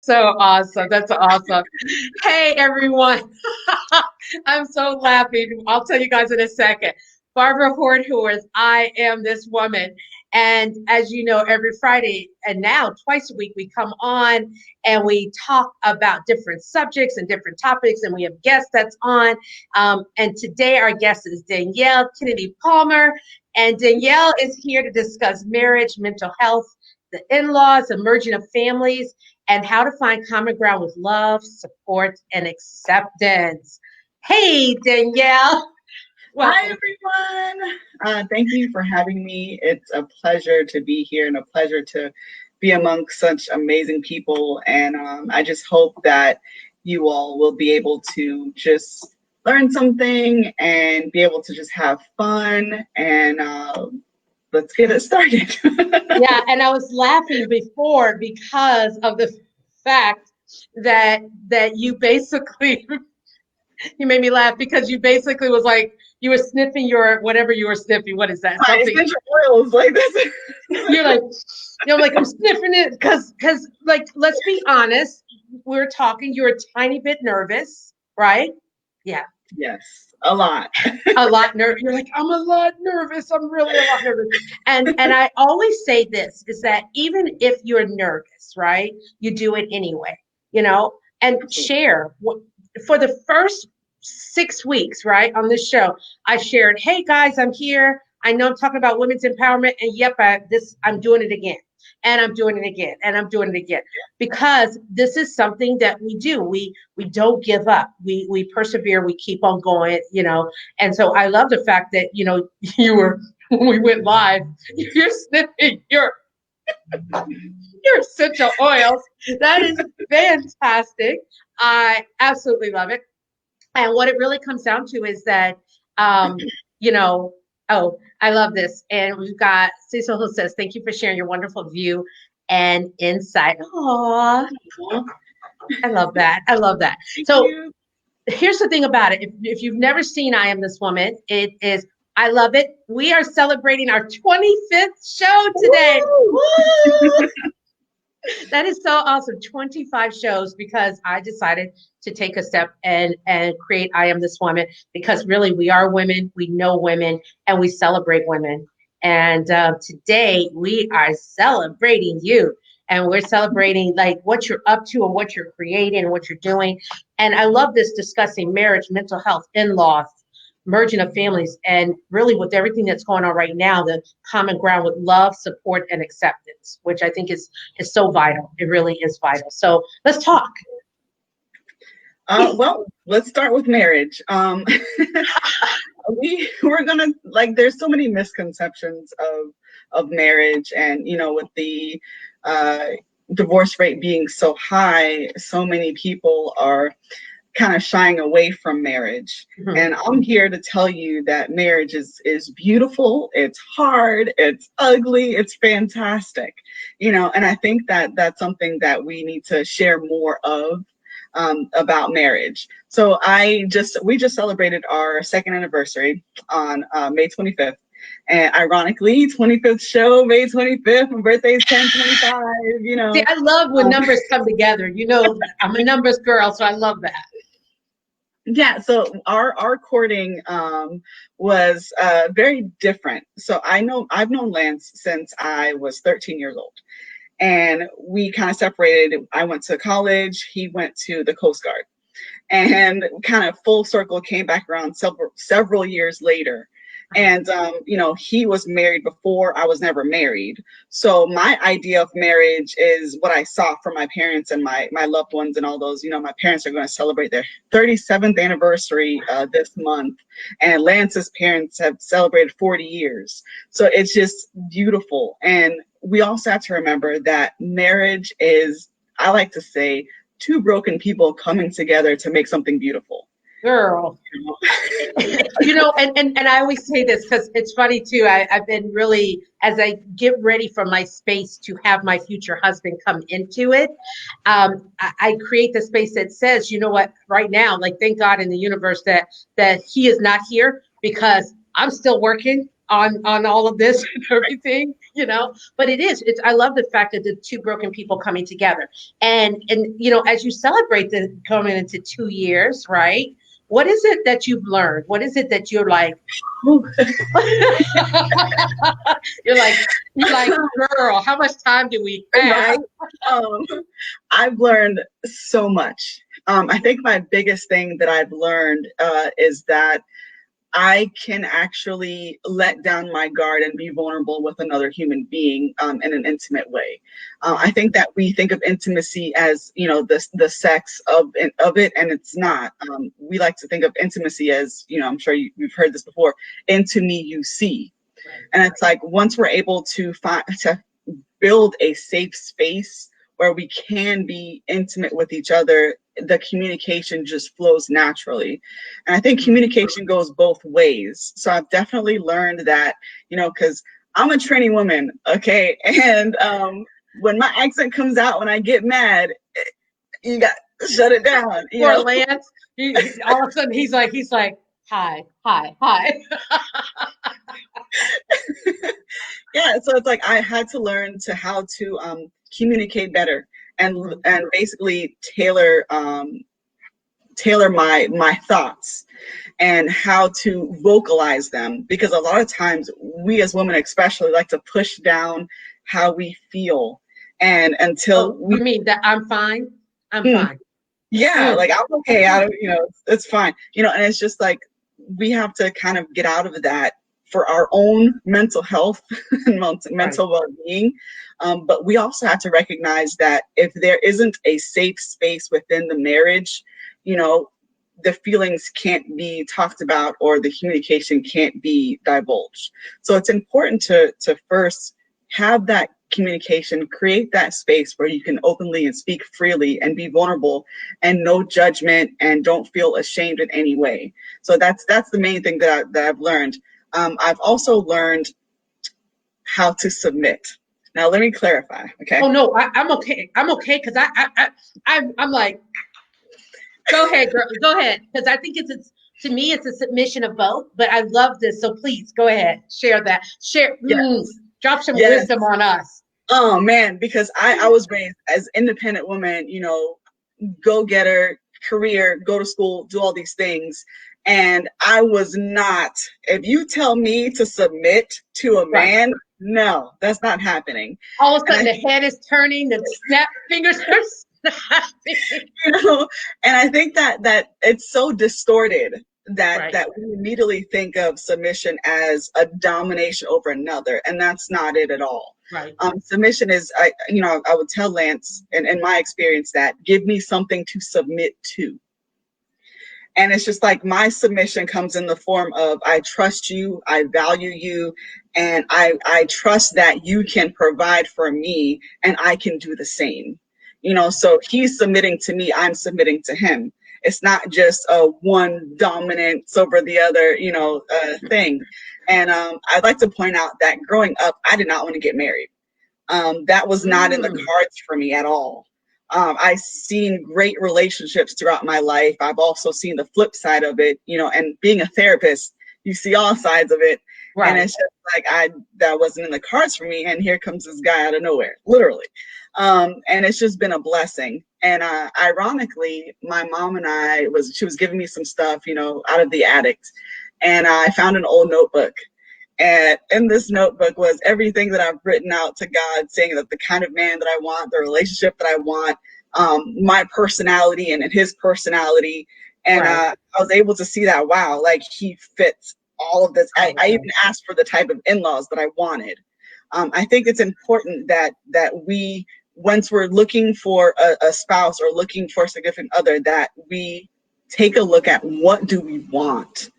So awesome. That's awesome. Hey, everyone. I'm so laughing. I'll tell you guys in a second. Barbara Hornhorst, I am this woman. And as you know, every Friday and now twice a week, we come on and we talk about different subjects and different topics. And we have guests that's on. And today, our guest is Danielle Kennedy Palmer. And Danielle is here to discuss marriage, mental health, the in laws, emerging of families, and how to find common ground with love, support, and acceptance. Hey, Danielle. Hi, Welcome. everyone. Thank you for having me. It's a pleasure to be here and a pleasure to be among such amazing people. And I just hope that you all will be able to just learn something and be able to just have fun. And let's get it started. Yeah, and I was laughing before because of the fact that you basically you made me laugh because you basically was like you were sniffing your whatever you were sniffing. What is that? My Something. essential oils like this. You're like, like I'm sniffing it because like let's be honest, we're talking. You're a tiny bit nervous, right? Yeah, Yes, a lot. a lot nervous. You're like, I'm a lot nervous. I'm really a lot nervous. And I always say this is that even if you're nervous, right, you do it anyway, you know, and share. For the first 6 weeks, right, on this show, I shared, hey guys, I'm here. I know I'm talking about women's empowerment, and yep, I'm doing it again. And I'm doing it again, and I'm doing it again, because this is something that we do. We don't give up. We persevere. We keep on going. And so I love the fact that you were when we went live. You're sniffing your essential oils. That is fantastic. I absolutely love it. And what it really comes down to is that, you know, oh, I love this. And we've got Cecil who says, thank you for sharing your wonderful view and insight. Oh, I love that. I love that. Thank So you. here's the thing about it. If you've never seen I Am This Woman, it is, I love it. We are celebrating our 25th show today. Woo! Woo! That is so awesome. 25 shows because I decided to take a step and create I Am This Woman, because really we are women, we know women, and we celebrate women. And today we are celebrating you, and we're celebrating like what you're up to and what you're creating and what you're doing. And I love this, discussing marriage, mental health, in-laws, merging of families, and really with everything that's going on right now, the common ground with love, support, and acceptance, which I think is so vital. It really is vital. So let's talk. Well, let's start with marriage. We're gonna like. There's so many misconceptions of marriage, and with the uh, divorce rate being so high, so many people are kind of shying away from marriage. Mhm. And I'm here to tell you that marriage is beautiful, it's hard, it's ugly, it's fantastic. And I think that that's something that we need to share more of, about marriage. So we just celebrated our second anniversary on May 25th. And ironically, 25th show, May 25th, my birthday is 10/25, See, I love when numbers come together. I'm a numbers girl, so I love that. Yeah, so our courting was very different. So I've known Lance since I was 13 years old, and we kind of separated. I went to college, he went to the Coast Guard, and kind of full circle came back around several years later. And he was married before I was never married. So my idea of marriage is what I saw from my parents and my loved ones and all those. My parents are going to celebrate their 37th anniversary this month, and Lance's parents have celebrated 40 years. So it's just beautiful. And we also have to remember that marriage is, I like to say, two broken people coming together to make something beautiful. Girl. And I always say this because it's funny too. I've been really, as I get ready for my space to have my future husband come into it, I create the space that says, you know what, right now, like thank God in the universe that he is not here, because I'm still working. on all of this and everything, but it's I love the fact that the two broken people coming together, and as you celebrate the coming into 2 years, right? What is it that you've learned? What is it that you're like, you're like, girl, how much time do we have? Right. Um, I've learned so much. I think my biggest thing that I've learned is that I can actually let down my guard and be vulnerable with another human being in an intimate way. I think that we think of intimacy as, the sex of it, and it's not. We like to think of intimacy as, I'm sure you've heard this before, into me you see. And it's like once we're able to build a safe space where we can be intimate with each other, the communication just flows naturally. And I think communication goes both ways. So I've definitely learned that, because I'm a Trini woman, okay? And when my accent comes out, when I get mad, you got to shut it down. Poor Lance, all of a sudden he's like, hi. Yeah, so it's like I had to learn to how to communicate better and basically tailor my thoughts and how to vocalize them, because a lot of times we as women especially like to push down how we feel, and until we mean that I'm fine. Fine. Yeah, like I'm okay. It's fine. And it's just like we have to kind of get out of that for our own mental health and mental well-being. But we also have to recognize that if there isn't a safe space within the marriage, the feelings can't be talked about or the communication can't be divulged. So it's important to first have that communication, create that space where you can openly and speak freely and be vulnerable, and no judgment, and don't feel ashamed in any way. So that's the main thing that I've learned. I've also learned how to submit. Now let me clarify. Okay. Oh no, I'm okay. I'm okay because I'm like, go ahead, girl. Go ahead, because I think to me it's a submission of both. But I love this, so please go ahead, share that. Drop some wisdom on us. Oh man, because I was raised as independent woman, go getter, career, go to school, do all these things. And I was not, if you tell me to submit to a man, no, that's not happening. All of a sudden the head is turning, the fingers are snapping. And I think that it's so distorted that we immediately think of submission as a domination over another, and that's not it at all. Right. Submission is, I would tell Lance, in my experience, that give me something to submit to. And it's just like my submission comes in the form of I trust you, I value you, and I trust that you can provide for me and I can do the same. So he's submitting to me, I'm submitting to him. It's not just a one dominance over the other, thing. And I'd like to point out that growing up, I did not want to get married. That was not in the cards for me at all. I've seen great relationships throughout my life. I've also seen the flip side of it, and being a therapist, you see all sides of it. Right. And it's just like that wasn't in the cards for me. And here comes this guy out of nowhere, literally. And it's just been a blessing. And ironically, my mom and she was giving me some stuff, out of the attic. And I found an old notebook. And in this notebook was everything that I've written out to God, saying that the kind of man that I want, the relationship that I want, my personality and his personality. And I was able to see that, wow, like he fits all of this. I even asked for the type of in-laws that I wanted. I think it's important that we, once we're looking for a spouse or looking for a significant other, that we take a look at what do we want,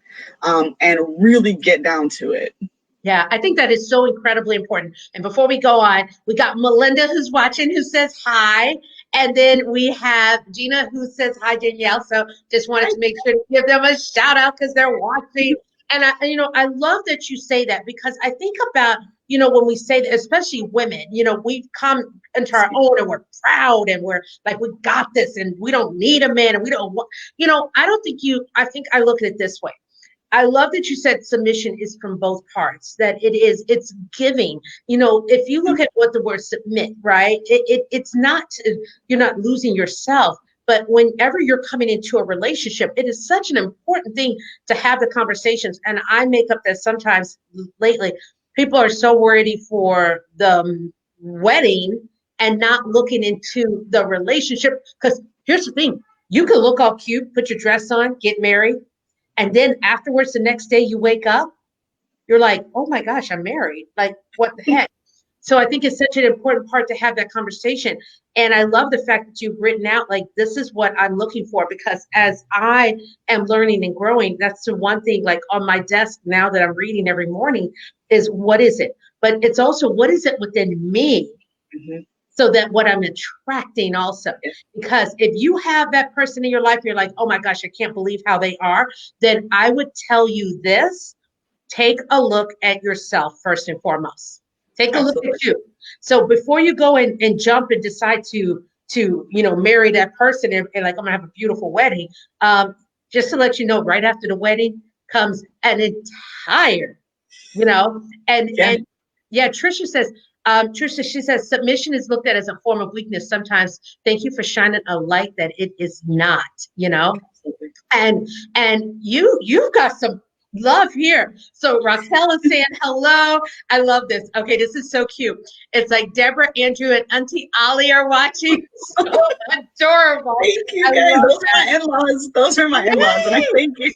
and really get down to it. Yeah, I think that is so incredibly important. And before we go on, we got Melinda who's watching, who says hi. And then we have Gina who says hi, Danielle. So just wanted to make sure to give them a shout out because they're watching. And I love that you say that, because I think about, when we say that, especially women, we've come into our own and we're proud and we're like, we got this and we don't need a man and we don't want, I don't think I think I look at it this way. I love that you said submission is from both parts, that it's giving. You know, if you look at what the word submit, right? It's not, you're not losing yourself, but whenever you're coming into a relationship, it is such an important thing to have the conversations. And I make up that sometimes lately, people are so worried for the wedding and not looking into the relationship. Because here's the thing, you can look all cute, put your dress on, get married, and then afterwards, the next day you wake up, you're like, oh my gosh, I'm married. Like, what the heck? So I think it's such an important part to have that conversation. And I love the fact that you've written out, like, this is what I'm looking for, because as I am learning and growing, that's the one thing, like on my desk now that I'm reading every morning, is what is it? But it's also, what is it within me? Mm-hmm. So that what I'm attracting also, because if you have that person in your life, you're like, oh my gosh, I can't believe how they are, then I would tell you this, take a look at yourself first and foremost. Take a Absolutely. Look at you. So before you go and jump and decide to, marry that person and like, I'm gonna have a beautiful wedding. Just to let you know, right after the wedding comes an entire, and yeah, Trisha says, she says, submission is looked at as a form of weakness sometimes. Thank you for shining a light that it is not, and you've got some love here. So Raquel is saying hello. I love this. Okay, this is so cute. It's like Deborah, Andrew, and Auntie Ollie are watching. So adorable. Thank you, guys. Those are my in-laws. Those are my in-laws, and I thank you.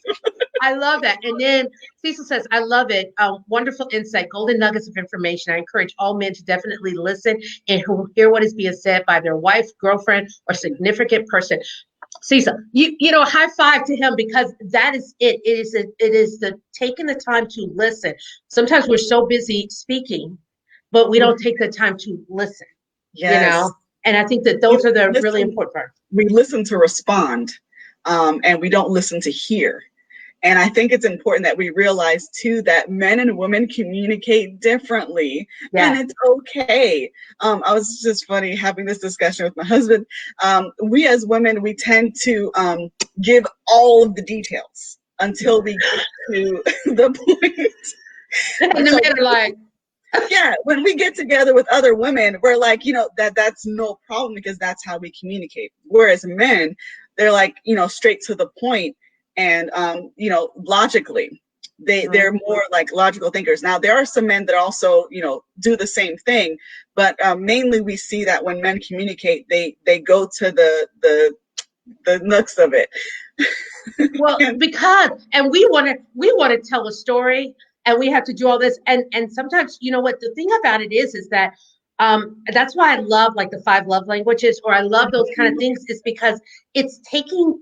I love that. And then Cecil says, I love it. Wonderful insight, golden nuggets of information. I encourage all men to definitely listen and hear what is being said by their wife, girlfriend, or significant person. Cecil, high five to him, because that is it. It is the taking the time to listen. Sometimes we're so busy speaking, but we don't take the time to listen. Yes. And I think that those are the really important parts. We listen to respond, and we don't listen to hear. And I think it's important that we realize too that men and women communicate differently, and it's okay. I was just funny having this discussion with my husband. We as women, we tend to give all of the details until we get to the point. And the men are like, yeah, when we get together with other women, we're like, that's no problem, because that's how we communicate. Whereas men, they're like, straight to the point. And, logically, they're more like logical thinkers. Now, there are some men that also, do the same thing. But mainly we see that when men communicate, they go to the nooks of it. Well, and we want to tell a story, and we have to do all this. And sometimes, what the thing about it is that that's why I love like the 5 love languages, or I love those kind of things, is because it's taking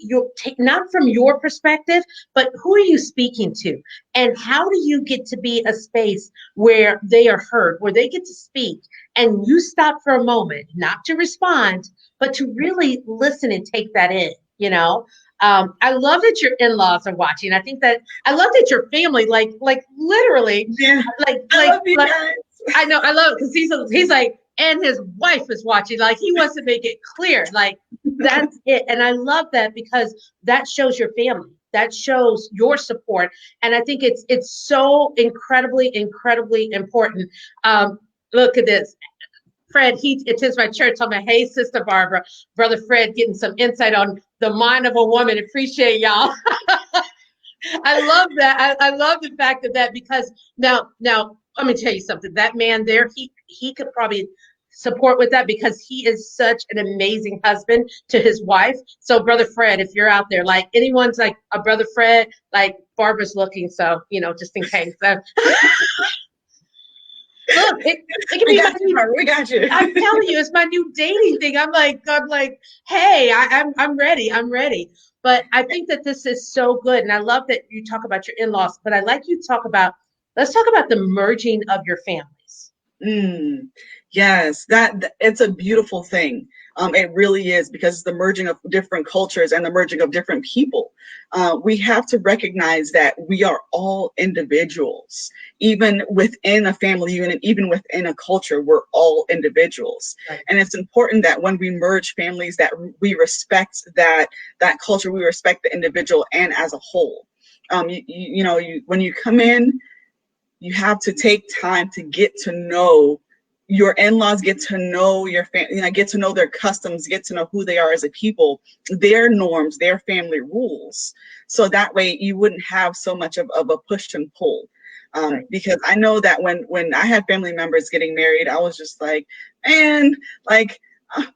not from your perspective, but who are you speaking to, and how do you get to be a space where they are heard, where they get to speak, and you stop for a moment, not to respond, but to really listen and take that in. I love that your in-laws are watching. I think that I love that your family, like literally, I love you guys. I know, I love it, because he's like, and his wife is watching. Like, he wants to make it clear, like, that's it. And I love that, because that shows your family, that shows your support. And I think it's so incredibly, incredibly important. Look at this. Fred, it is my church. I'm like, hey, Sister Barbara, Brother Fred, getting some insight on the mind of a woman. Appreciate y'all. I love that. I love the fact of that, because now, let me tell you something. That man there, he could probably support with that, because he is such an amazing husband to his wife. So, Brother Fred, if you're out there, like anyone's like a Brother Fred, like Barbara's looking, so just in case. Look, it can be we got you. I'm telling you, it's my new dating thing. I'm like, hey, I'm ready. I'm ready. But I think that this is so good. And I love that you talk about your in-laws, but I'd like you to let's talk about the merging of your families. Yes, that it's a beautiful thing. It really is, because it's the merging of different cultures and the merging of different people. We have to recognize that we are all individuals, even within a family unit, even within a culture, we're all individuals. Right. And it's important that when we merge families, that we respect that culture, we respect the individual and as a whole. When you come in, you have to take time to get to know your in-laws, get to know your family, get to know their customs, get to know who they are as a people, their norms, their family rules. So that way you wouldn't have so much of a push and pull. Right. Because I know that when I had family members getting married, I was just like, man, like,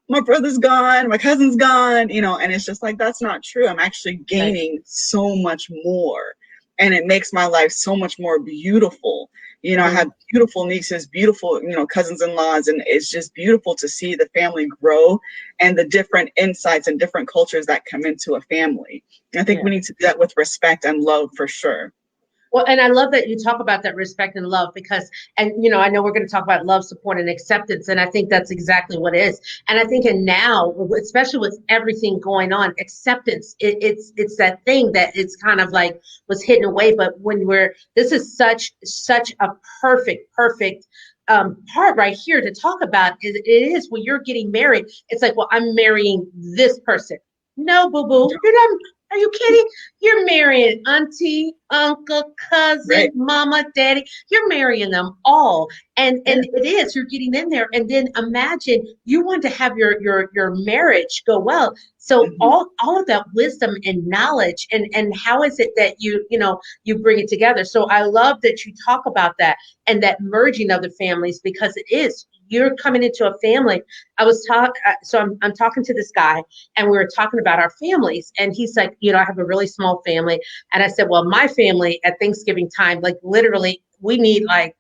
my brother's gone, my cousin's gone, and it's just like, that's not true. I'm actually gaining so much more. And it makes my life so much more beautiful. I have beautiful nieces, beautiful, cousins-in-laws, and it's just beautiful to see the family grow and the different insights and different cultures that come into a family. And I think we need to do that with respect and love for sure. Well, and I love that you talk about that respect and love because, and I know we're going to talk about love, support, and acceptance, and I think that's exactly what it is. And I think, and now, especially with everything going on, acceptance, it's that thing that it's kind of like was hidden away. But this is such a perfect part right here to talk about. It is when you're getting married. It's like, well, I'm marrying this person. No, boo boo, you're not. Are you kidding? You're marrying auntie, uncle, cousin, mama, daddy. You're marrying them all. And it is, you're getting in there. And then imagine you want to have your marriage go well. So all of that wisdom and knowledge and how is it that you bring it together. So I love that you talk about that and that merging of the families because it is. You're coming into a family. I'm talking to this guy and we were talking about our families and he's like, I have a really small family. And I said, well, my family at Thanksgiving time, like literally we need like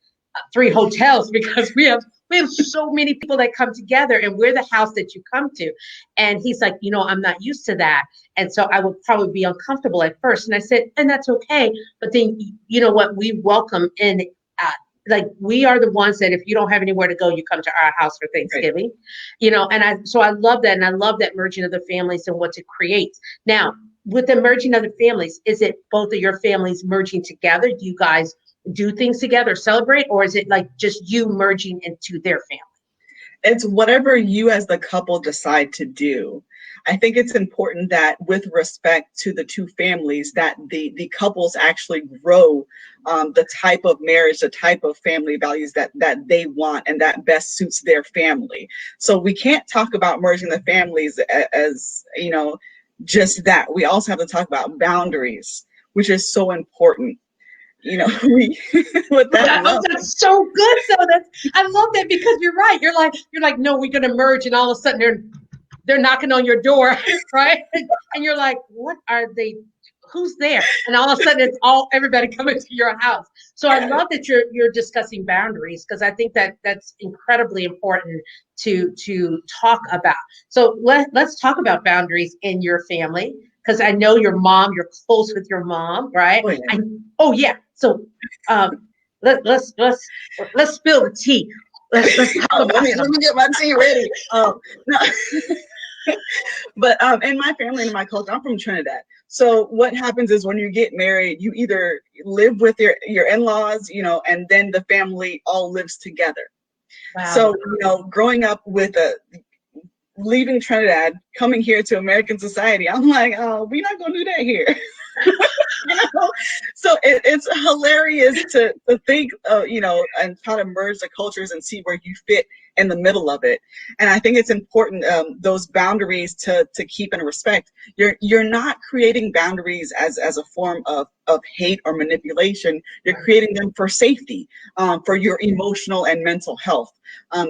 3 hotels because we have so many people that come together and we're the house that you come to. And he's like, I'm not used to that. And so I would probably be uncomfortable at first. And I said, and that's okay. But then you know what? We welcome in like we are the ones that if you don't have anywhere to go, you come to our house for Thanksgiving, so I love that. And I love that merging of the families and what it creates. Now, with the merging of the families, is it both of your families merging together? Do you guys do things together, celebrate, or is it like just you merging into their family? It's whatever you as the couple decide to do. I think it's important that with respect to the two families that the couples actually grow the type of marriage, the type of family values that they want and that best suits their family. So we can't talk about merging the families as just that. We also have to talk about boundaries, which is so important. With that. That's so good. So I love that because you're right. You're like, no, we're gonna merge, and all of a sudden they're knocking on your door, right? And you're like, what are they? Who's there? And all of a sudden it's everybody coming to your house. So I love that you're discussing boundaries because I think that's incredibly important to talk about. So let's talk about boundaries in your family. Because I know your mom, you're close with your mom, right? Oh yeah. So let's spill the tea. Let's talk about let me get my tea ready. But in my family and in my culture, I'm from Trinidad. So what happens is when you get married, you either live with your in-laws, and then the family all lives together. Wow. So growing up with leaving Trinidad, coming here to American society, I'm like, oh, we're not gonna do that here. So it's hilarious to think, and try to merge the cultures and see where you fit in the middle of it. And I think it's important those boundaries to keep and respect. You're not creating boundaries as a form of hate or manipulation. You're creating them for safety, for your emotional and mental health.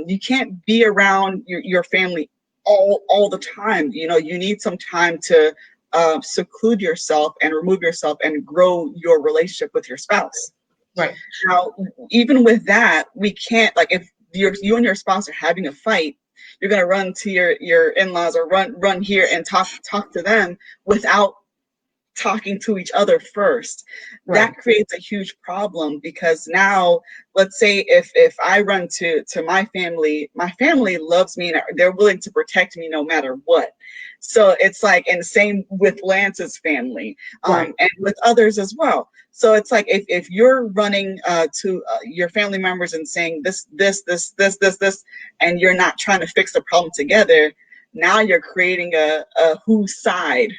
You can't be around your family all the time. You need some time to seclude yourself and remove yourself and grow your relationship with your spouse. Right. Now, even with that, we can't, like, if you and your spouse are having a fight, you're going to run to your in-laws or run here and talk to them without talking to each other first. Right. That creates a huge problem because now, let's say if I run to my family loves me and they're willing to protect me no matter what. So it's like, and same with Lance's family, and with others as well. So it's like if you're running to your family members and saying this, and you're not trying to fix the problem together, now you're creating a whose side,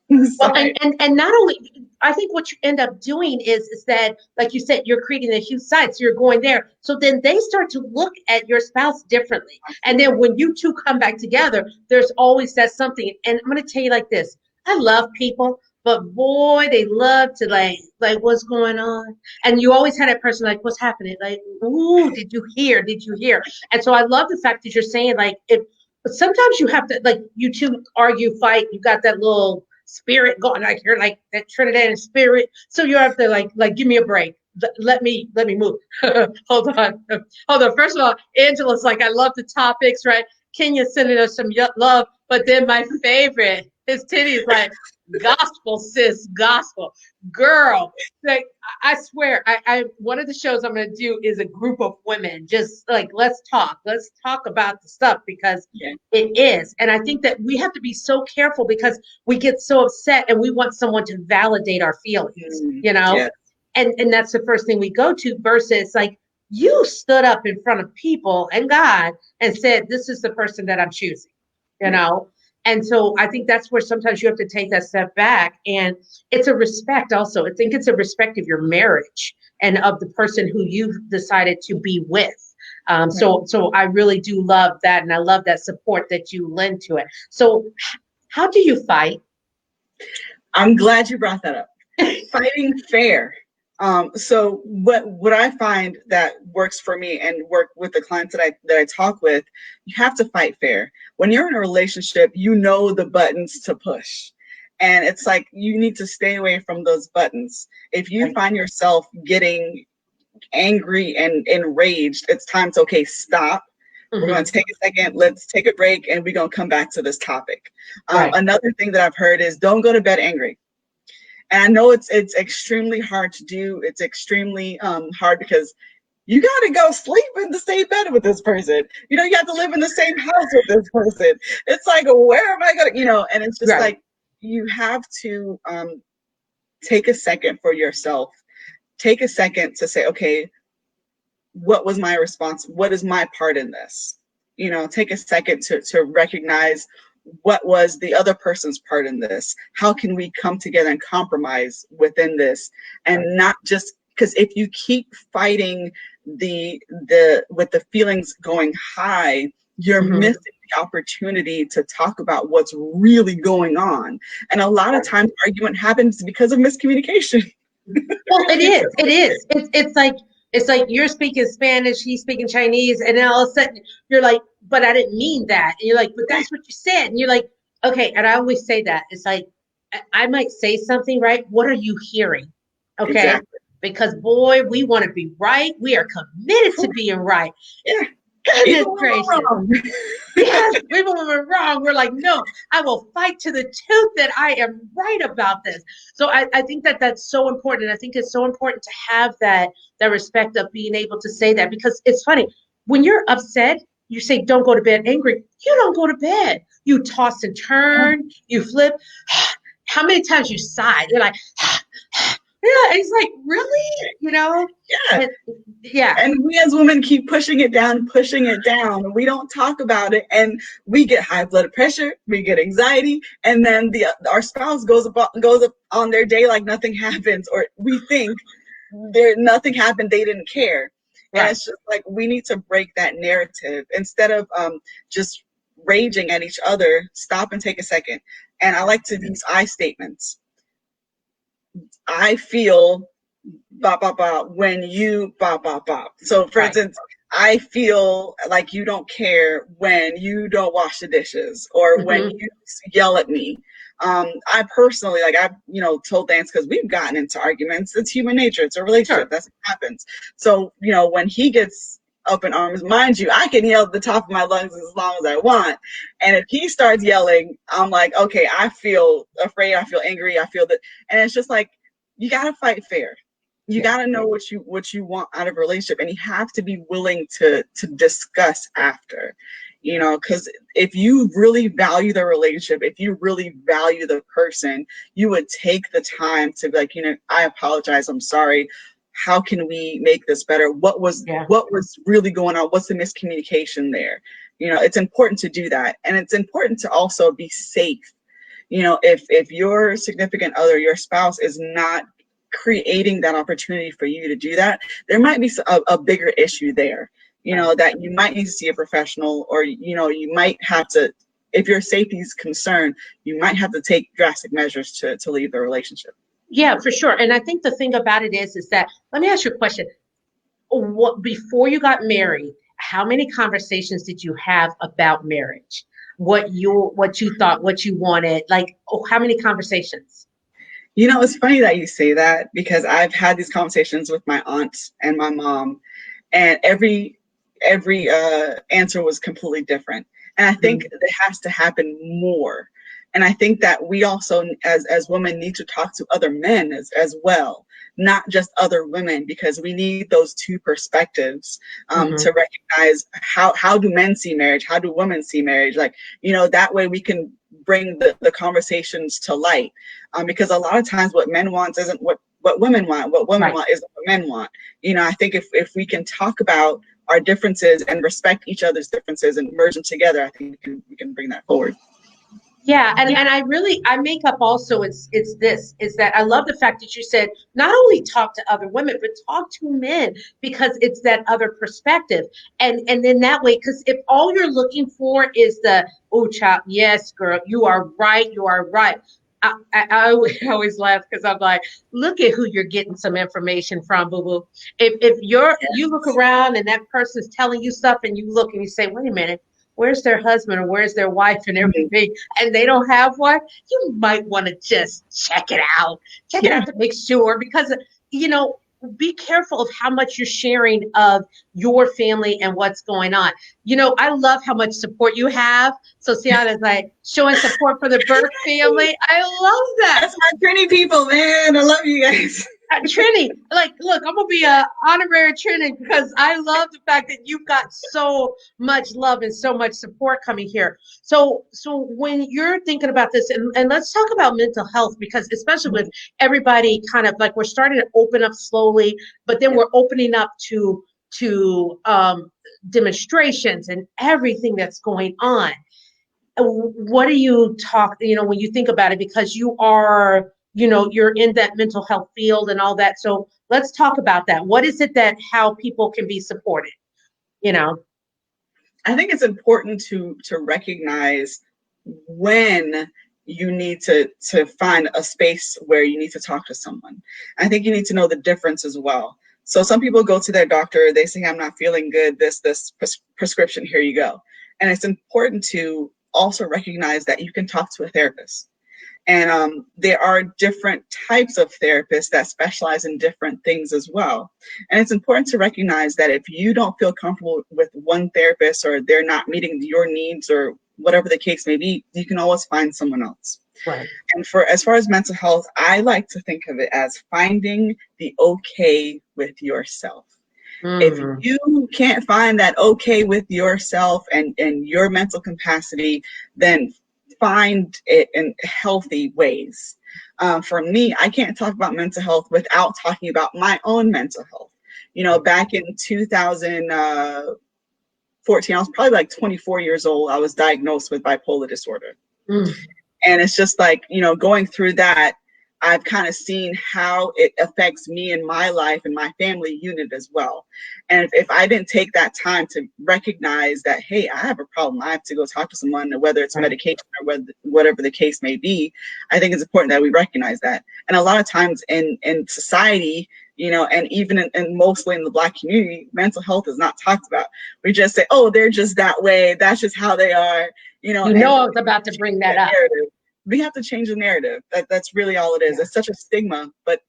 Well, and not only, I think what you end up doing is that, like you said, you're creating a huge side. So you're going there. So then they start to look at your spouse differently. And then when you two come back together, there's always that something. And I'm going to tell you like this. I love people, but boy, they love to like what's going on. And you always had that person like, what's happening? Like, ooh, did you hear? Did you hear? And so I love the fact that you're saying like, if sometimes you have to, like, you two argue, fight, you got that little spirit going, like you're like that Trinidadian spirit. So you have to like give me a break. Let me move. Hold on. Hold on. First of all, Angela's like, I love the topics, right? Kenya sending us some love, but then my favorite, his titties like gospel, sis, gospel girl. Like I swear, I one of the shows I'm going to do is a group of women, just like let's talk about the stuff, because it is. And I think that we have to be so careful because we get so upset and we want someone to validate our feelings, you know. Yeah. And that's the first thing we go to, versus like, you stood up in front of people and God and said, this is the person that I'm choosing, you know? And so I think that's where sometimes you have to take that step back. And it's a respect also. I think it's a respect of your marriage and of the person who you've decided to be with. So I really do love that. And I love that support that you lend to it. So how do you fight? I'm glad you brought that up. Fighting fair. So what I find that works for me and work with the clients that I talk with, you have to fight fair. When you're in a relationship, you know the buttons to push. And it's like you need to stay away from those buttons. If you find yourself getting angry and enraged, it's time to, okay, stop. We're going to take a second. Let's take a break, and we're going to come back to this topic. Another thing that I've heard is don't go to bed angry. And I know it's extremely hard to do. It's extremely hard because you got to go sleep in the same bed with this person. You know, you have to live in the same house with this person. It's like, where am I going to, you know, and it's just like, you have to take a second for yourself. Take a second to say, okay, what was my response? What is my part in this? You know, take a second to recognize what was the other person's part in this. How can we come together and compromise within this? And not just, because if you keep fighting with the feelings going high, you're missing the opportunity to talk about what's really going on. And a lot of times argument happens because of miscommunication. Well, it's like you're speaking Spanish, he's speaking Chinese, and then all of a sudden you're like, but I didn't mean that. And you're like, but that's what you said. And you're like, okay. And I always say that. It's like, I might say something, right? What are you hearing? Okay. Exactly. Because boy, we want to be right. We are committed to being right. Yeah. Goodness gracious. Yes, even when we're wrong, we're like, no, I will fight to the tooth that I am right about this. So I think that that's so important. I think it's so important to have that respect of being able to say that, because it's funny. When you're upset, you say, don't go to bed angry. You don't go to bed. You toss and turn, you flip. How many times you sigh? You're like, yeah, it's like, really? You know? Yeah. Yeah. And we as women keep pushing it down. We don't talk about it. And we get high blood pressure, we get anxiety, and then our spouse goes up on their day like nothing happens, or we think nothing happened, they didn't care. Right. And it's just like, we need to break that narrative. Instead of just raging at each other, stop and take a second. And I like to use I statements. I feel bop, bop, bop, when you bop, bop, bop. So for instance, I feel like you don't care when you don't wash the dishes, or when you yell at me. I personally, like, I've, told Lance, because we've gotten into arguments. It's human nature. It's a relationship. Sure. That's what happens. So, when he gets up in arms, mind you, I can yell at the top of my lungs as long as I want. And if he starts yelling, I'm like, okay, I feel afraid. I feel angry. I feel that. And it's just like, you got to fight fair. You got to know what you want out of a relationship, and you have to be willing to discuss after, because if you really value the relationship, if you really value the person, you would take the time to be like, I apologize. I'm sorry. How can we make this better? What was really going on? What's the miscommunication there? It's important to do that. And it's important to also be safe. If your significant other, your spouse, is not creating that opportunity for you to do that, there might be a bigger issue there, that you might need to see a professional, or, you might have to, if your safety is concerned, you might have to take drastic measures to leave the relationship. Yeah, for sure. And I think the thing about it is that, let me ask you a question. Before you got married, how many conversations did you have about marriage? What you thought, what you wanted, like, how many conversations? It's funny that you say that, because I've had these conversations with my aunt and my mom, and every answer was completely different. And I think it has to happen more. And I think that we also, as women, need to talk to other men as well, not just other women, because we need those two perspectives to recognize how do men see marriage, how do women see marriage, like, that way we can bring the conversations to light, because a lot of times what men want isn't what women want. What women want isn't what men want. I think if we can talk about our differences and respect each other's differences and merge them together, I think we can bring that forward. Yeah, and I make up also, is that I love the fact that you said not only talk to other women, but talk to men, because it's that other perspective. And then that way, because if all you're looking for is the, oh, chop, yes, girl, you are right, you are right. I always laugh, because I'm like, look at who you're getting some information from, boo boo. If you look around and that person's telling you stuff, and you look and you say, wait a minute, where's their husband or where's their wife and everything, and they don't have one, you might want to just check it out to make sure, because be careful of how much you're sharing of your family and what's going on. I love how much support you have. So Sienna's like showing support for the Burke family. I love that. That's my Trini people, man. I love you guys. Trini, like, look, I'm gonna be a honorary Trini, because I love the fact that you've got so much love and so much support coming here. So when you're thinking about this, and let's talk about mental health, because especially with everybody kind of like, we're starting to open up slowly, but then we're opening up to demonstrations and everything that's going on. What do you talk, when you think about it, because you are, you're in that mental health field and all that. So let's talk about that. What is it that, how people can be supported? I think it's important to recognize when you need to find a space where you need to talk to someone. I think you need to know the difference as well. So some people go to their doctor, they say, I'm not feeling good, this prescription, here you go. And it's important to also recognize that you can talk to a therapist. And there are different types of therapists that specialize in different things as well. And it's important to recognize that if you don't feel comfortable with one therapist, or they're not meeting your needs, or whatever the case may be, you can always find someone else. Right. And as far as mental health, I like to think of it as finding the okay with yourself. If you can't find that okay with yourself and your mental capacity, then find it in healthy ways. For me, I can't talk about mental health without talking about my own mental health. Back in 2014, I was probably like 24 years old. I was diagnosed with bipolar disorder. And it's just like, going through that, I've kind of seen how it affects me and my life and my family unit as well. And if I didn't take that time to recognize that, hey, I have a problem, I have to go talk to someone, whether it's medication or whatever the case may be, I think it's important that we recognize that. And a lot of times in society, and even in mostly in the Black community, mental health is not talked about. We just say, oh, they're just that way, that's just how they are. I was about to bring that up. We have to change the narrative. That's really all it is. It's such a stigma. But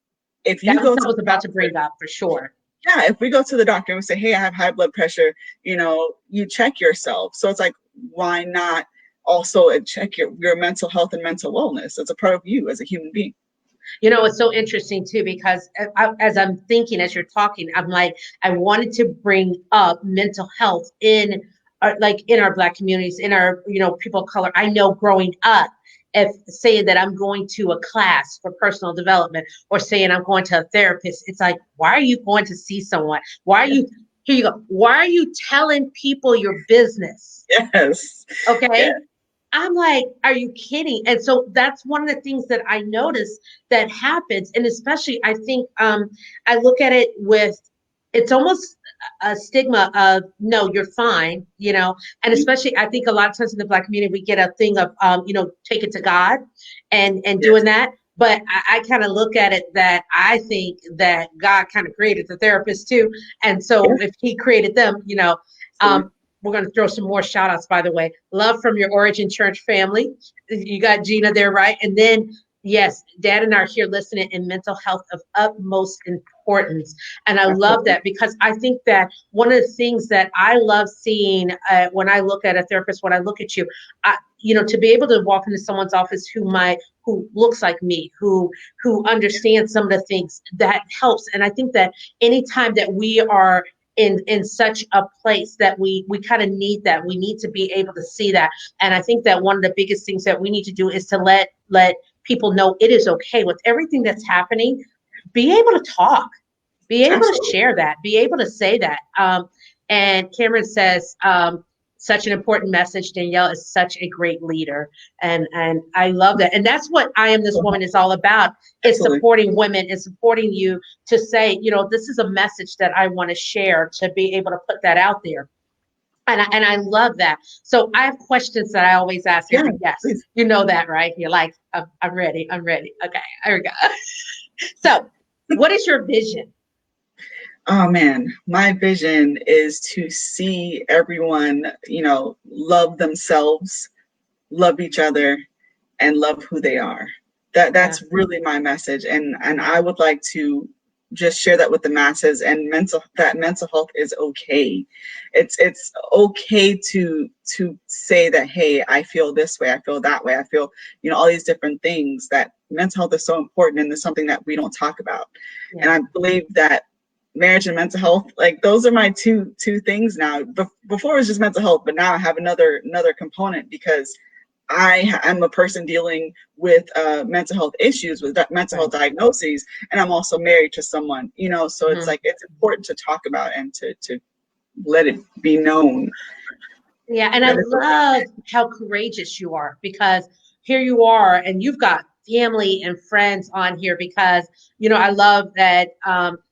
if you go to, I was about to bring up, for sure. Yeah, if we go to the doctor and we say, hey, I have high blood pressure, you check yourself. So it's like, why not also check your mental health and mental wellness? It's a part of you as a human being. It's so interesting too, because as I'm thinking, as you're talking, I'm like, I wanted to bring up mental health in our Black communities, in our, people of color. I know growing up, if saying that I'm going to a class for personal development, or saying I'm going to a therapist, it's like, why are you going to see someone? Why are you, here you go. Why are you telling people your business? Yes. Okay. I'm like, are you kidding? And so that's one of the things that I notice that happens. And especially, I think I look at it with, it's almost a stigma of, no, you're fine, you know. And especially, I think a lot of times in the Black community, we get a thing of, you know, take it to God and Yes. doing that. But I kind of look at it that I think that God kind of created the therapist too. And so Yes. if he created them, you know, Absolutely. we're going to throw some more shout outs, by the way. Love from your Origin Church family. You got Gina there, right? And then, yes, Dad and I are here listening, in mental health of utmost importance. And I love Absolutely. that because I think that one of the things that I love seeing when I look at a therapist, when I look at you, you know, to be able to walk into someone's office who looks like me, who understands some of the things, that helps. And I think that anytime that we are in such a place that we kind of need that, we need to be able to see that. And I think that one of the biggest things that we need to do is to let people know it is okay with everything that's happening. Be able to talk, be able to Absolutely. share that, be able to say that. And Cameron says, such an important message. Danielle is such a great leader. And I love that. And that's what I Am This Woman is all about, is Absolutely. supporting women and supporting you to say, you know, this is a message that I want to share, to be able to put that out there. And I love that. So I have questions that I always ask Yeah, every guest. please. You know that, right? You're like, I'm ready. I'm ready. Okay, here we go. So, what is your vision? Oh man, my vision is to see everyone, love themselves, love each other, and love who they are. Yeah. That's really my message, and I would like to just share that with the masses. And mental health is okay. It's okay to say that, hey, I feel this way, I feel that way, I feel, all these different things. That mental health is so important, and it's something that we don't talk about. And Yeah. I believe that marriage and mental health, like, those are my two things now. Before it was just mental health, but now I have another component, because I am a person dealing with mental health issues, with mental Right. health diagnoses, and I'm also married to someone, so it's Mhm. like, it's important to talk about, and to let it be known Yeah, and I that it's okay. love how courageous you are, because here you are and you've got family and friends on here, because, you know, I love that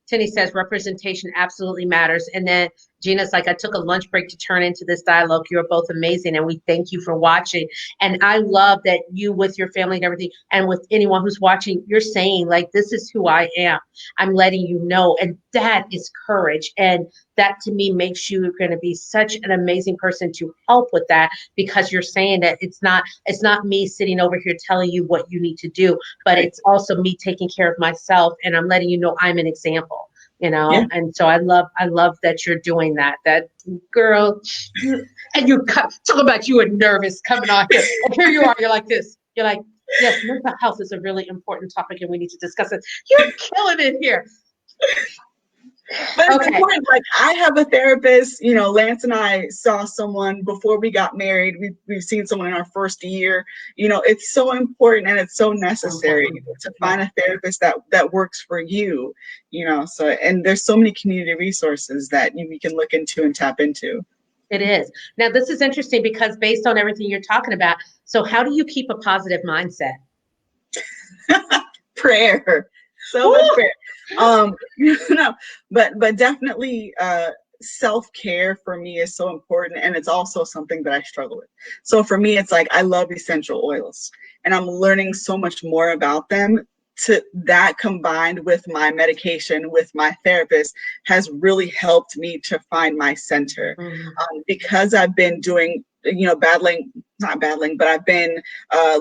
Tenny says representation absolutely matters. And then Gina's like, I took a lunch break to turn into this dialogue. You're both amazing and we thank you for watching. And I love that you, with your family and everything, and with anyone who's watching, you're saying, like, this is who I am. I'm letting you know. And that is courage. And that to me makes you going to be such an amazing person to help with that, because you're saying that it's not me sitting over here telling you what you need to do, but Right. it's also me taking care of myself, and I'm letting you know I'm an example, you Yeah. know. And so I love that you're doing that. That girl, and you talk about, you were nervous coming on here, and here you are, you're like this, you're like, yes, mental health is a really important topic and we need to discuss it. You're killing it here. But it's Okay. important. Like, I have a therapist. Lance and I saw someone before we got married. We've seen someone in our first year. It's so important, and it's so So necessary important. to Yeah. find a therapist that works for you. So, and there's so many community resources that you can look into and tap into. It is. Now, this is interesting because based on everything you're talking about, so how do you keep a positive mindset? Prayer, so much Woo! prayer. But definitely, self-care for me is so important, and it's also something that I struggle with. So for me, it's like, I love essential oils, and I'm learning so much more about them. To that, combined with my medication with my therapist, has really helped me to find my center, Mhm. because I've been doing, battling, not battling, but I've been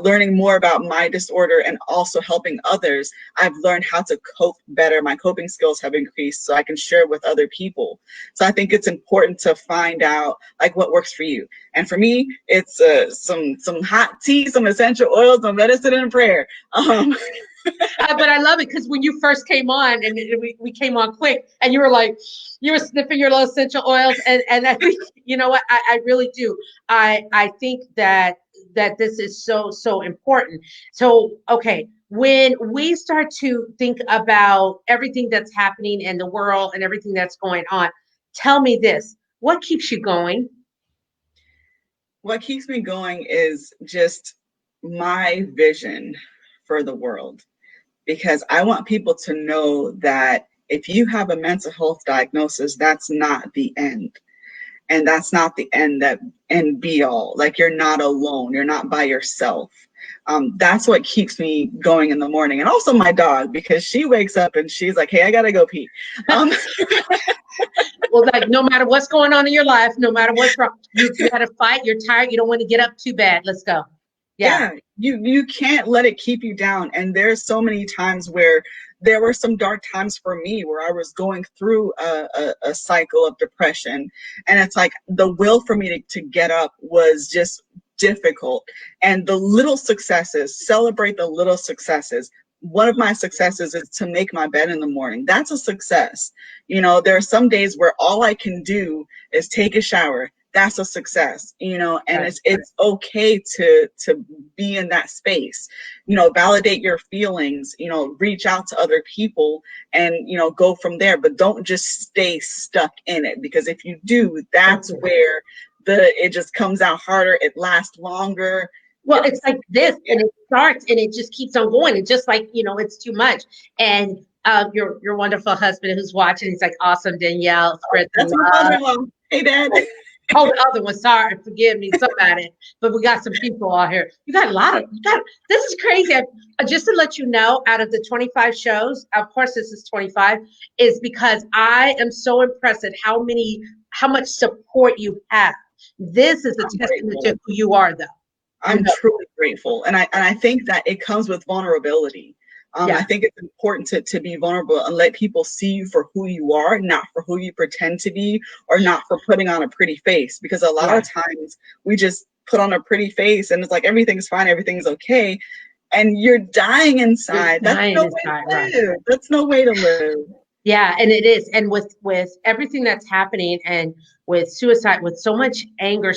learning more about my disorder and also helping others. I've learned how to cope better. My coping skills have increased, so I can share with other people. So I think it's important to find out, like, what works for you. And for me, it's some hot tea, some essential oils, some medicine, and prayer. But I love it because when you first came on, and we came on quick, and you were like, you were sniffing your little essential oils, and I think, you know what, I really do. I think that this is so important. So okay, when we start to think about everything that's happening in the world and everything that's going on, tell me this: what keeps you going? What keeps me going is just my vision for the world, because I want people to know that if you have a mental health diagnosis, that's not the end. And that's not the end be all. Like, you're not alone. You're not by yourself. That's what keeps me going in the morning. And also my dog, because she wakes up and she's like, hey, I gotta go pee. Well, like, no matter what's going on in your life, no matter what's wrong, you got to fight. You're tired. You don't want to get up too bad. Let's go. Yeah. You can't let it keep you down. And there's so many times where there were some dark times for me where I was going through a cycle of depression, and it's like the will for me to get up was just difficult. And the little successes, celebrate the little successes. One of my successes is to make my bed in the morning. That's a success. You know, there are some days where all I can do is take a shower. That's a success, you know, and Right. it's okay to be in that space, you know, validate your feelings, you know, reach out to other people and, you know, go from there. But don't just stay stuck in it, because if you do, that's where it just comes out harder. It lasts longer. Well, it's like this, and it starts and it just keeps on going. And just like, it's too much. And your wonderful husband who's watching, he's like, awesome, Danielle. Spread the That's my love. father-in-law. Hey, Dad. Oh, the other one. Sorry, forgive me. Somebody, but we got some people out here. You got a lot of. This is crazy. Just to let you know, out of the 25 shows, of course, this is 25, is because I am so impressed at how much support you have. This is a testament to who you are, though. I'm truly grateful, and I think that it comes with vulnerability. I think it's important to be vulnerable and let people see you for who you are, not for who you pretend to be, or not for putting on a pretty face. Because a lot of times we just put on a pretty face and it's like everything's fine, everything's okay, and you're dying inside. That's no way to live. That's no way to live. Yeah, and it is. And with everything that's happening, and with suicide, with so much anger,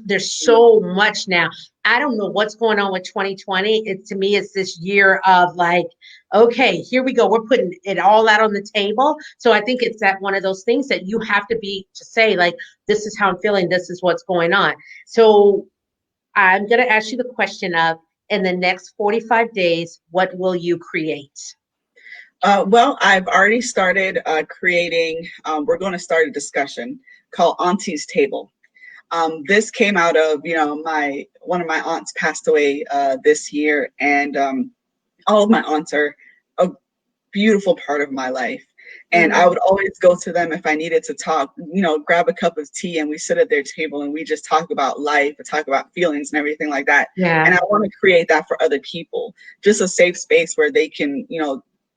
there's so much now. I don't know what's going on with 2020. To me, it's this year of like, okay, here we go. We're putting it all out on the table. So I think it's that one of those things that you have to say, like, this is how I'm feeling. This is what's going on. So I'm going to ask you the question of, in the next 45 days, what will you create? Well, I've already started creating, we're going to start a discussion called Auntie's Table. This came out of, one of my aunts passed away this year, and all of my aunts are a beautiful part of my life. And I would always go to them if I needed to talk, grab a cup of tea, and we sit at their table and we just talk about life and talk about feelings and everything like that. Yeah. And I want to create that for other people, just a safe space where they can,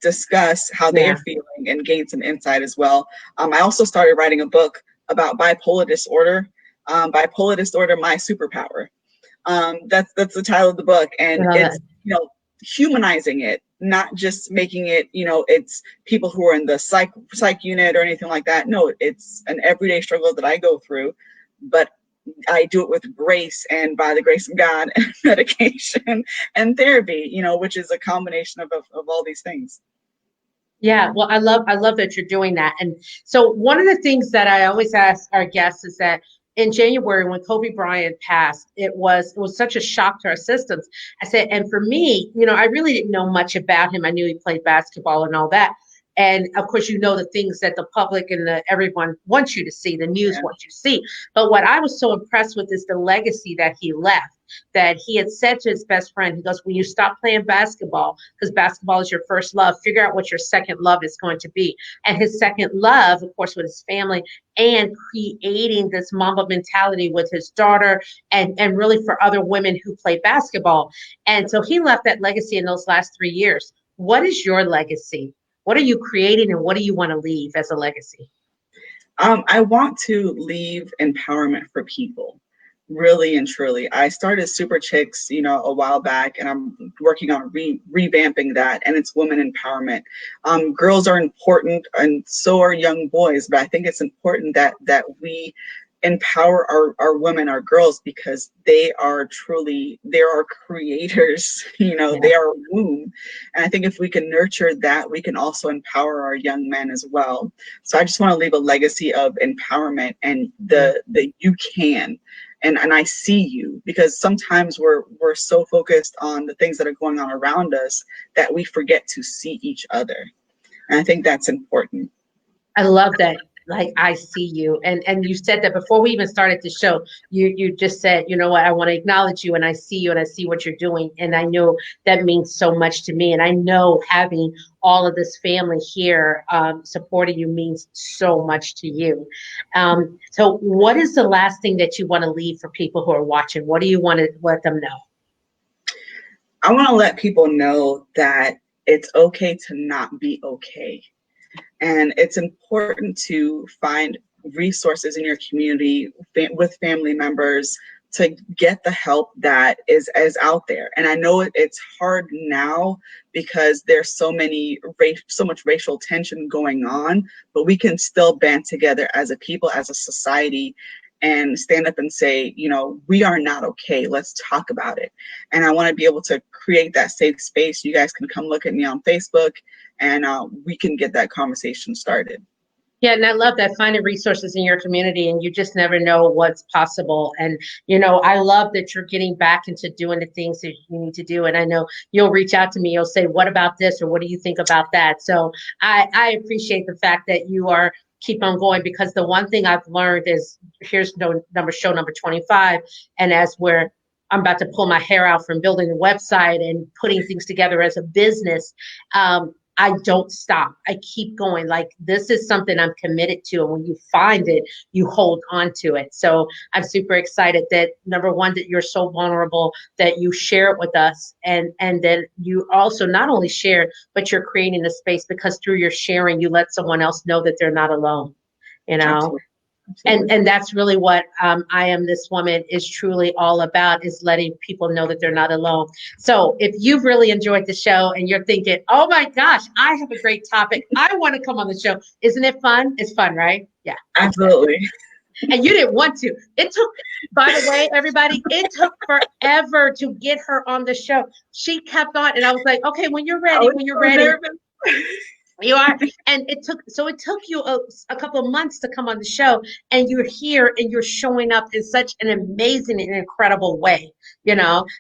discuss how they're feeling and gain some insight as well. I also started writing a book about bipolar disorder, My Superpower. That's the title of the book, and it's humanizing it, not just making it it's people who are in the psych unit or anything like that. No, it's an everyday struggle that I go through, but I do it with grace, and by the grace of God, and medication and therapy, which is a combination of all these things. Yeah, well, I love that you're doing that. And so one of the things that I always ask our guests is that in January, when Kobe Bryant passed, it was such a shock to our systems. I said, and for me, I really didn't know much about him. I knew he played basketball and all that. And of course, the things that the public and everyone wants you to see, the news wants you to see. But what I was so impressed with is the legacy that he left, that he had said to his best friend, he goes, when you stop playing basketball, because basketball is your first love, figure out what your second love is going to be. And his second love, of course, with his family and creating this Mamba mentality with his daughter and really for other women who play basketball. And so he left that legacy in those last 3 years. What is your legacy? What are you creating, and what do you want to leave as a legacy? I want to leave empowerment for people, really and truly. I started Super Chicks, a while back, and I'm working on revamping that, and it's women empowerment. Girls are important, and so are young boys, but I think it's important that we empower our women, our girls, because they are creators, they are a womb. And I think if we can nurture that, we can also empower our young men as well. So I just want to leave a legacy of empowerment and the you can. and I see you, because sometimes we're so focused on the things that are going on around us that we forget to see each other. And I think that's important. I love that. Like, I see you. And you said that before we even started the show. You just said, you know what, I want to acknowledge you, and I see you, and I see what you're doing. And I know that means so much to me. And I know having all of this family here supporting you means so much to you. So what is the last thing that you want to leave for people who are watching? What do you want to let them know? I want to let people know that it's okay to not be okay. And it's important to find resources in your community with family members to get the help that is out there. And I know it's hard now because there's so much racial tension going on, but we can still band together as a people, as a society, and stand up and say, you know, we are not okay. Let's talk about it. And I want to be able to create that safe space. You guys can come look at me on Facebook, and we can get that conversation started. Yeah, and I love that, finding resources in your community, and you just never know what's possible. And, I love that you're getting back into doing the things that you need to do. And I know you'll reach out to me, you'll say, what about this? Or what do you think about that? So I appreciate the fact that you are keep on going, because the one thing I've learned is, here's show number 25. And I'm about to pull my hair out from building the website and putting things together as a business. I don't stop. I keep going. Like, this is something I'm committed to. And when you find it, you hold on to it. So I'm super excited that, number one, that you're so vulnerable, that you share it with us. And then you also not only share, but you're creating a space, because through your sharing, you let someone else know that they're not alone, Absolutely. And that's really what I Am This Woman is truly all about, is letting people know that they're not alone. So if you've really enjoyed the show and you're thinking, oh my gosh, I have a great topic, I want to come on the show. Isn't it fun? It's fun, right? Yeah. Absolutely. And you didn't want to. It took, by the way, everybody, it took forever to get her on the show. She kept on, and I was like, okay, when you're ready, when you're ready. You are. And it took you a couple of months to come on the show, and you're here and you're showing up in such an amazing and incredible way,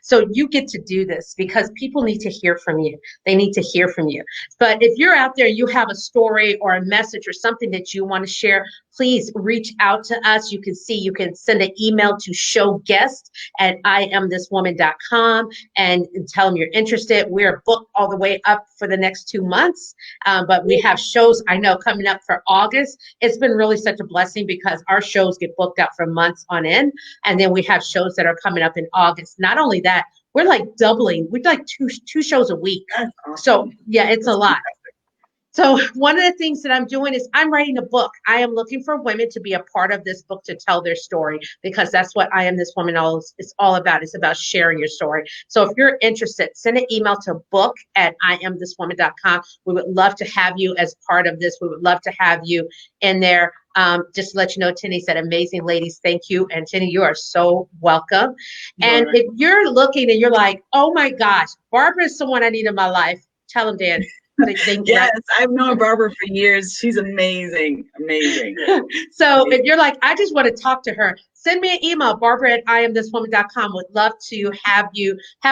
so you get to do this because people need to hear from you. They need to hear from you. But if you're out there, you have a story or a message or something that you want to share, please reach out to us. You can send an email to showguest@IamThisWoman.com and tell them you're interested. We're booked all the way up for the next 2 months. But we have shows, I know, coming up for August. It's been really such a blessing because our shows get booked out for months on end. And then we have shows that are coming up in August. Not only that, we're like doubling. We're like two shows a week. So yeah, it's a lot. So one of the things that I'm doing is I'm writing a book. I am looking for women to be a part of this book, to tell their story, because that's what I Am This Woman is all about. It's about sharing your story. So if you're interested, send an email to book@IamThisWoman.com. We would love to have you as part of this. We would love to have you in there. Just to let you know, Tinny said, amazing ladies, thank you. And Tinny, you are so welcome. And if you're looking and you're like, oh my gosh, Barbara is someone I need in my life, tell them, Dan. Yes, I've known Barbara for years. She's amazing. So if you're like, I just want to talk to her, send me an email, Barbara@IamThisWoman.com. Would love to have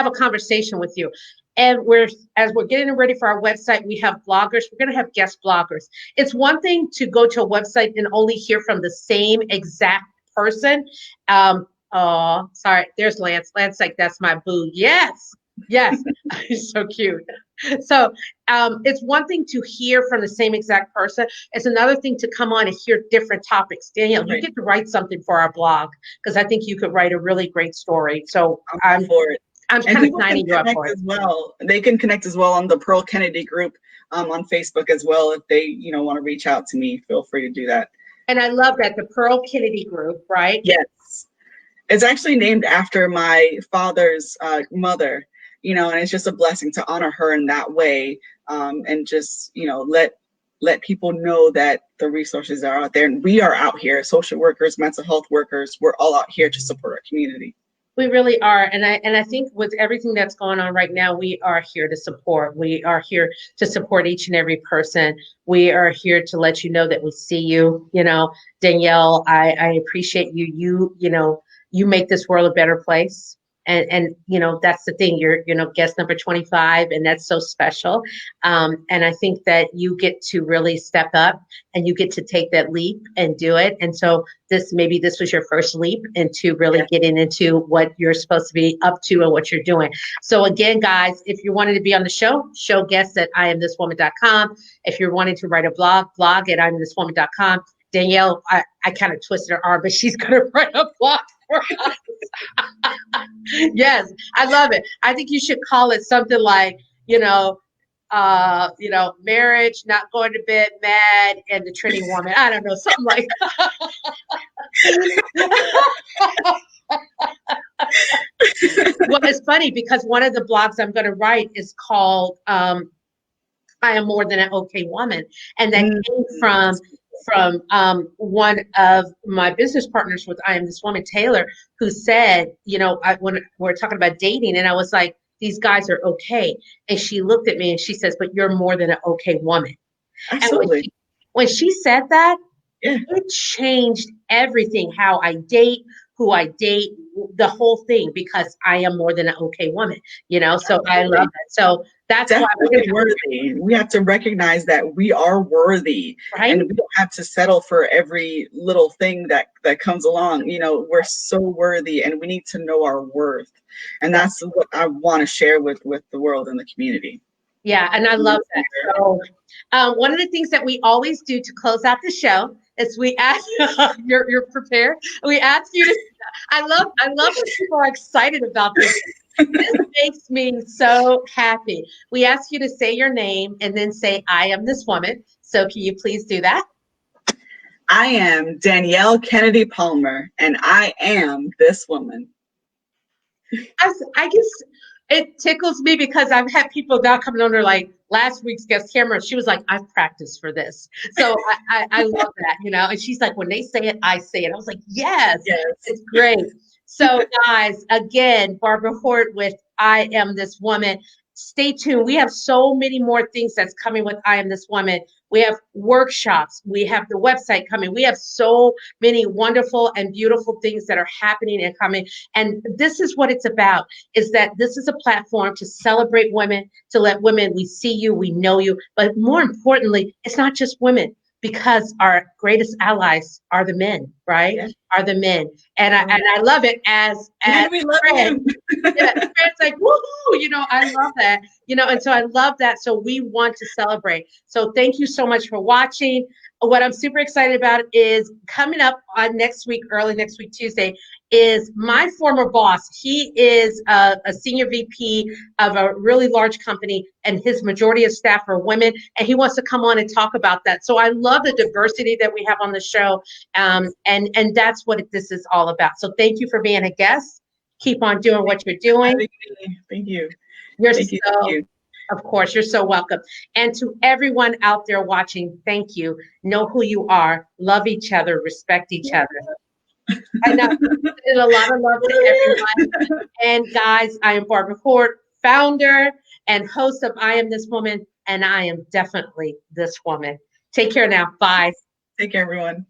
a conversation with you. And as we're getting ready for our website, we have bloggers. We're going to have guest bloggers. It's one thing to go to a website and only hear from the same exact person. Oh, sorry. There's Lance. Lance, like, that's my boo. Yes. He's so cute. So it's one thing to hear from the same exact person. It's another thing to come on and hear different topics. Danielle, you get to write something for our blog, because I think you could write a really great story. So I'm for it. I'm kind of signing you up for it. As well. They can connect as well on the Pearl Kennedy group on Facebook as well. If they want to reach out to me, feel free to do that. And I love that, the Pearl Kennedy group, right? Yes. It's actually named after my father's mother. And it's just a blessing to honor her in that way, and just, let people know that the resources are out there, and we are out here, social workers, mental health workers, we're all out here to support our community. We really are. And I think with everything that's going on right now, we are here to support. We are here to support each and every person. We are here to let you know that we see you. Danielle, I appreciate you. you make this world a better place. And that's the thing. You're guest number 25, and that's so special. And I think that you get to really step up, and you get to take that leap and do it. And so maybe this was your first leap into really getting into what you're supposed to be up to and what you're doing. So again, guys, if you wanted to be on the show guests at iamthiswoman.com. If you're wanting to write a blog at iamthiswoman.com. Danielle, I kind of twisted her arm, but she's going to write a blog for us. Yes, I love it. I think you should call it something like, marriage, not going to bed mad, and the Trinity woman. I don't know, something like that. Well, it's funny because one of the blogs I'm going to write is called I Am More Than an Okay Woman. And that came from one of my business partners with I Am This Woman, Taylor, who said, when we're talking about dating, and I was like, these guys are okay. And she looked at me and she says, but you're more than an okay woman. Absolutely. And when she said that, it changed everything, how I date, who I date, the whole thing, because I am more than an okay woman, so I love it. So that's definitely why we're worthy. We have to recognize that we are worthy, right? And we don't have to settle for every little thing that comes along. We're so worthy, and we need to know our worth. And that's what I want to share with the world and the community. Yeah, and I love that. So, one of the things that we always do to close out the show is we ask you're prepared. We ask you to. I love when people are excited about this. This makes me so happy. We ask you to say your name and then say, I am this woman. So can you please do that? I am Danielle Kennedy Palmer, and I am this woman. I guess it tickles me because I've had people now coming under, like last week's guest Cameron. She was like, I've practiced for this. So I love that, and she's like, when they say it, I say it. I was like, yes. It's great. So guys, again, Barbara Hort with I Am This Woman. Stay tuned. We have so many more things that's coming with I Am This Woman. We have workshops. We have the website coming. We have so many wonderful and beautiful things that are happening and coming. And this is what it's about, is that this is a platform to celebrate women, to let women, we see you, we know you. But more importantly, it's not just women, because our greatest allies are the men, right? Yes. Are the men. And I love it as we love friends. Friends like, woohoo, I love that, and so I love that. So we want to celebrate. So thank you so much for watching. What I'm super excited about is coming up on early next week, Tuesday, is my former boss. He is a senior VP of a really large company, and his majority of staff are women, and he wants to come on and talk about that. So I love the diversity that we have on the show, and that's what this is all about. So thank you for being a guest. Keep on doing what you're doing. Thank you. Thank you. Of course, you're so welcome. And to everyone out there watching, thank you. Know who you are. Love each other. Respect each other. I know. A lot of love to everyone. And guys, I am Barbara Hort, founder and host of I Am This Woman, and I am definitely this woman. Take care now. Bye. Take care, everyone.